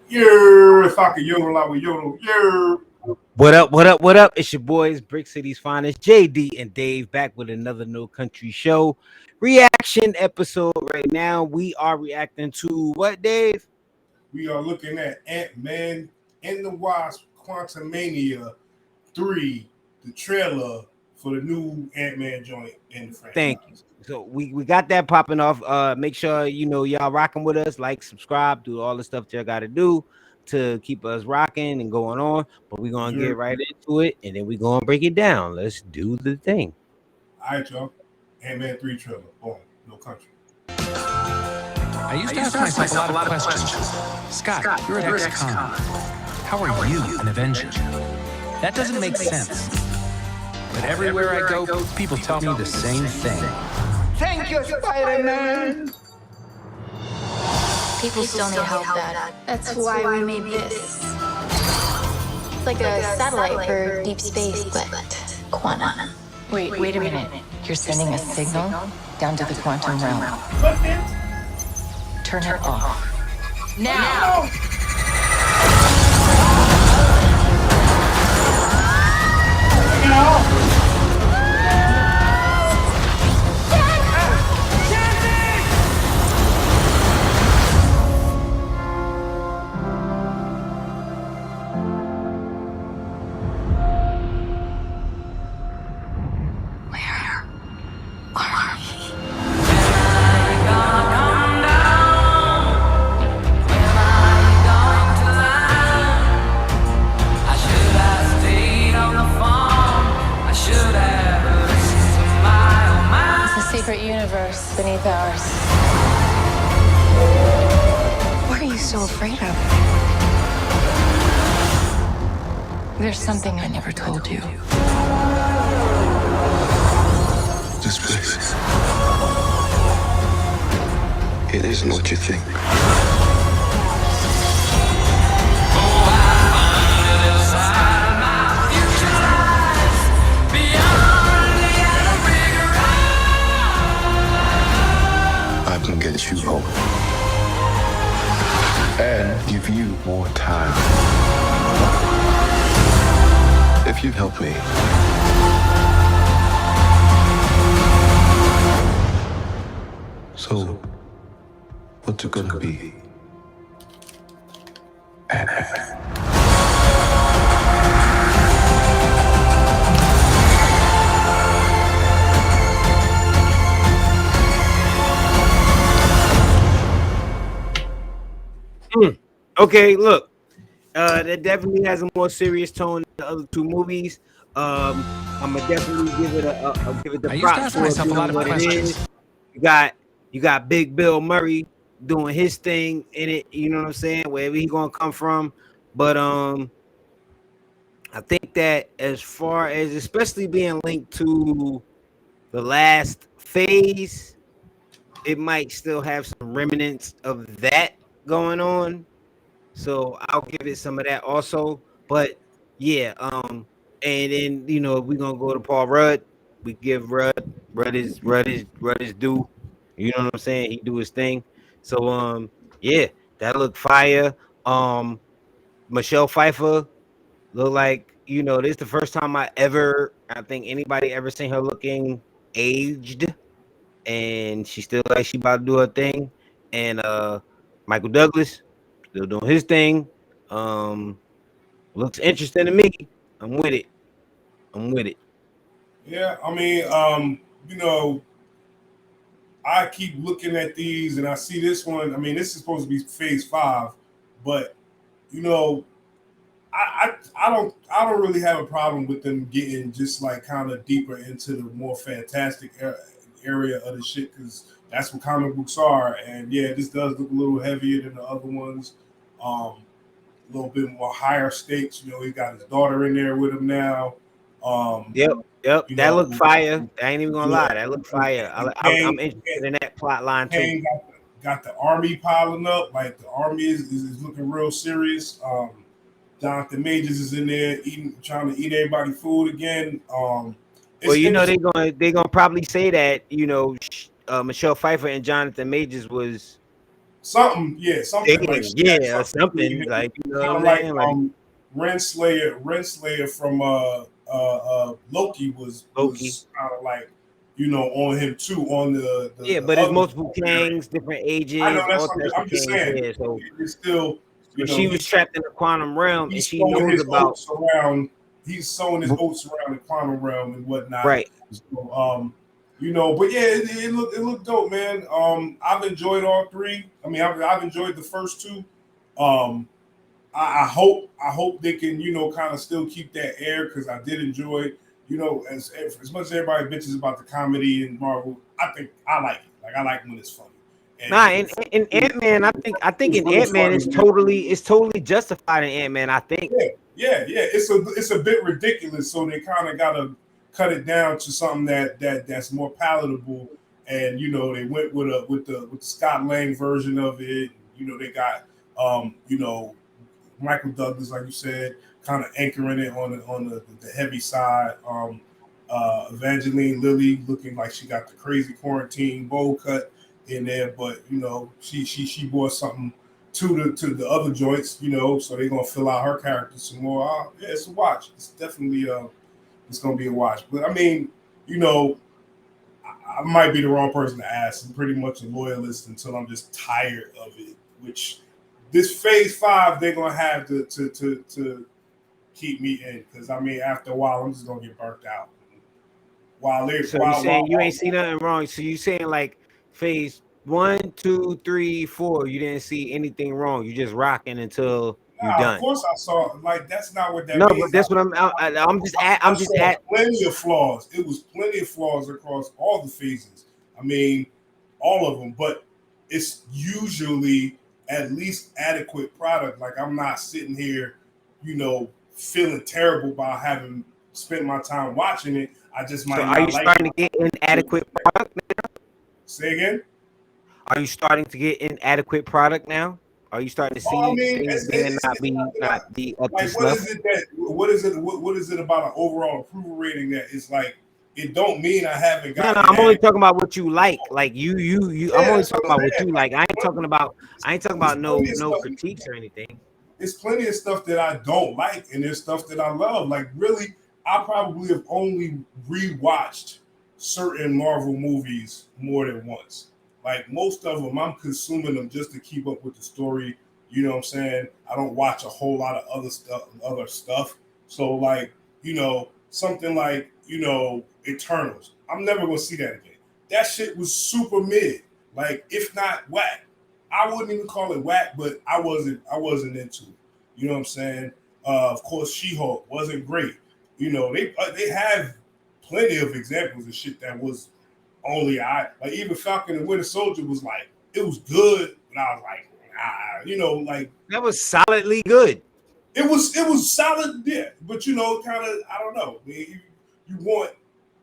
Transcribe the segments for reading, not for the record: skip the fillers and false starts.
Yeah, if I could yodel, I would yodel. Yeah. What up? What up? What up? It's your boys, Brick City's finest, JD and Dave, back with another No Country Show reaction episode. Right now, we are reacting to what, Dave? We are looking at Ant-Man and the Wasp Quantumania 3, the trailer for the new Ant-Man joint in the Thank you. franchise. So we got that popping off. Make sure y'all rocking with us, like, subscribe, do all the stuff y'all got to do to keep us rocking and going on. But we're gonna Sure. get right into it, and then we're gonna break it down. Let's do the thing. All right, y'all. Ant-Man 3 trailer. Boom. No country. I used to ask myself a lot of questions. Scott, you're an ex-con. How are you an Avenger? That doesn't make sense. But everywhere I go, people tell me the same thing. Thank you, Spider-Man! People still need help, Dad. That's why we made this. It's like a satellite for deep space, but quantum. Wait a minute. You're sending a signal down to the quantum realm. Turn it off. Now! Secret universe beneath ours. What are you so afraid of? There's something I never told you. This place. It isn't what you think. I can get you home. And give you more time. If you help me. So, what's it gonna be? Ant-Man. Okay, look, that definitely has a more serious tone than the other two movies. I'm gonna definitely give it give it the I used to props ask for myself a doing lot of what it questions. is. You got Big Bill Murray doing his thing in it. You know what I'm saying? Wherever he gonna come from, but I think that as far as especially being linked to the last phase, it might still have some remnants of that going on. So I'll give it some of that also. But yeah, and then we're gonna go to Paul Rudd. We give Rudd is due. You know what I'm saying? He do his thing. So yeah, that looked fire. Michelle Pfeiffer look like this is the first time I think anybody ever seen her looking aged, and she still like she about to do her thing. And Michael Douglas still doing his thing. Um, looks interesting to me. I'm with it. I'm with it. Yeah, I mean, I keep looking at these and I see this one. I mean, this is supposed to be phase 5, but you know, I don't really have a problem with them getting just like kind of deeper into the more fantastic area of the shit because that's what comic books are. And yeah, this does look a little heavier than the other ones. A little bit more higher stakes. He got his daughter in there with him now. Um, Yep, yep. you That know, looked fire. I ain't even gonna yeah, lie. That looked fire. and I'm interested in that plot line too. Kang got the army piling up. Like the army is looking real serious. Jonathan Majors is in there trying to eat everybody food again. Well, It's interesting. they're gonna probably say that Michelle Pfeiffer and Jonathan Majors was something, yeah, something like she had yeah, or something really like, you know kind of what I'm like saying? Like Renslayer from Loki was Loki. kind of like, you know, on him too, on Yeah, the but it's other multiple variant. Kangs, different I know ages, that's all something types of I'm just Kangs. saying. Yeah, so It's still, so you know, she was trapped in the quantum realm, and he's she sowing knows his about oats around. He's sowing his oats around the quantum realm and whatnot. right. So, you know, but yeah, it looked dope, man. I've enjoyed all three. I mean, I've enjoyed the first two. Um, I hope they can, you know, kind of still keep that air because I did enjoy, you know, as much as everybody bitches about the comedy in Marvel, I think I like it. Like I like when it's funny. And Nah, in Ant-Man, I think it's in real Ant-Man funny, it's man. totally justified in Ant-Man. I think. Yeah. It's a bit ridiculous, so they kind of gotta cut it down to something that's more palatable. And you know, they went with the Scott Lang version of it. You know, they got you know, Michael Douglas, like you said, kind of anchoring it on the heavy side. Evangeline Lilly looking like she got the crazy quarantine bowl cut in there, but you know, she brought something to the other joints, you know, so they're gonna fill out her character some more. Yeah, it's a watch. It's definitely it's gonna be a watch. But I mean, you know, I might be the wrong person to ask. I'm pretty much a loyalist until I'm just tired of it. Which this phase 5 they're gonna have to keep me in because I mean after a while I'm just gonna get burnt out. So you saying you ain't see nothing wrong? So you saying like phase 1, 2, 3, 4, you didn't see anything wrong? You just rocking until you Nah, of done. course I saw like that's not what that No, but means. that's what I'm just at. I I'm just saw at. plenty of flaws. It was plenty of flaws across all the phases. I mean, all of them, but it's usually at least adequate product. Like I'm not sitting here, you know, feeling terrible about having spent my time watching it. I just So might are you not like it. starting to get inadequate product? Say again. Are you starting to get inadequate product now? Are you starting to Oh, I see mean, things being not be up to like what snuff? is it that what is it about an overall approval rating that is like it don't mean I haven't No, gotten I'm only that. talking about what you like. Like I'm Yeah, only that's what talking I'm about what saying. you like. I ain't talking about Plenty of no stuff. critiques or anything. There's plenty of stuff that I don't like, and there's stuff that I love. Like really, I probably have only rewatched certain Marvel movies more than once. Like most of them, I'm consuming them just to keep up with the story. You know what I'm saying? I don't watch a whole lot of other stuff. So like, you know, something like, you know, Eternals. I'm never gonna see that again. That shit was super mid, like if not whack. I wouldn't even call it whack, but I wasn't into it. You know what I'm saying? Of course, She-Hulk wasn't great. You know, they have plenty of examples of shit that was only I like. Even Falcon and Winter Soldier was like it was good, but I was like, you know, like That was solidly good. it was solid, yeah. But you know, kind of I don't know. You want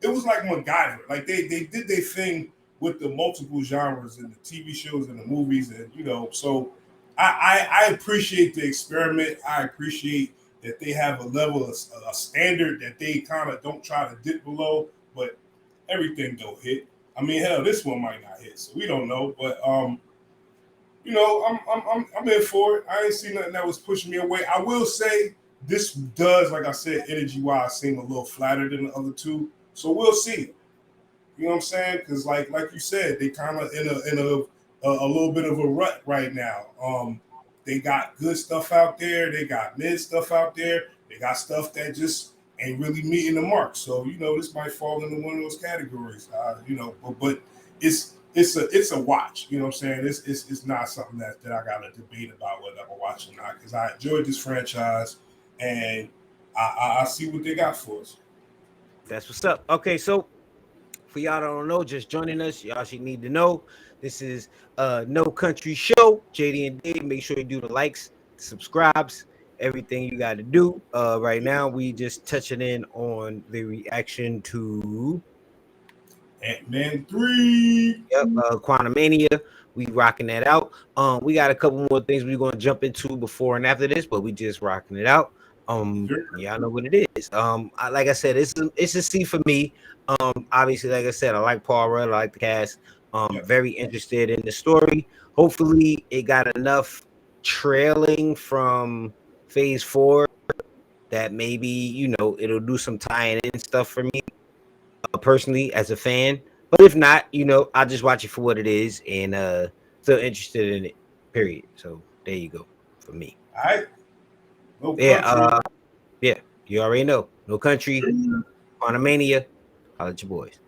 it was like MacGyver. Like they did their thing with the multiple genres and the TV shows and the movies, and you know, so I appreciate the experiment. I appreciate that they have a level of a standard that they kind of don't try to dip below, but everything don't hit. I mean, hell, this one might not hit, so we don't know. But you know, I'm in for it. I ain't seen nothing that was pushing me away. I will say this does, like I said, energy wise, seem a little flatter than the other two. So we'll see. You know what I'm saying? Because like you said, they kind of in a little bit of a rut right now. They got good stuff out there. They got mid stuff out there. They got stuff that just ain't really meeting the mark. So you know, this might fall into one of those categories. You know, but it's a watch. You know what I'm saying? It's not something that I got to debate about whether I'm watching or not because I enjoyed this franchise and I see what they got for us. That's what's up. Okay, so for y'all that don't know, just joining us, y'all should need to know this is No Country Show. JD and Dave, make sure you do the likes, the subscribes, everything you got to do. Right now, we just touching in on the reaction to Ant-Man 3. Yep, Quantumania. We rocking that out. We got a couple more things we're gonna jump into before and after this, but we just rocking it out. Y'all know what it is. Like I said, it's a C for me. Obviously, like I said, I like Paul Rudd, I like the cast. Very interested in the story. hopefully it got enough trailing from phase 4 that maybe, you know, it'll do some tying in stuff for me personally as a fan. But if not, you know, I'll just watch it for what it is and still interested in it, period. So there you go for me. All right. No Yeah, country. yeah, you already know. No Country, Quantumania, holla at your boys.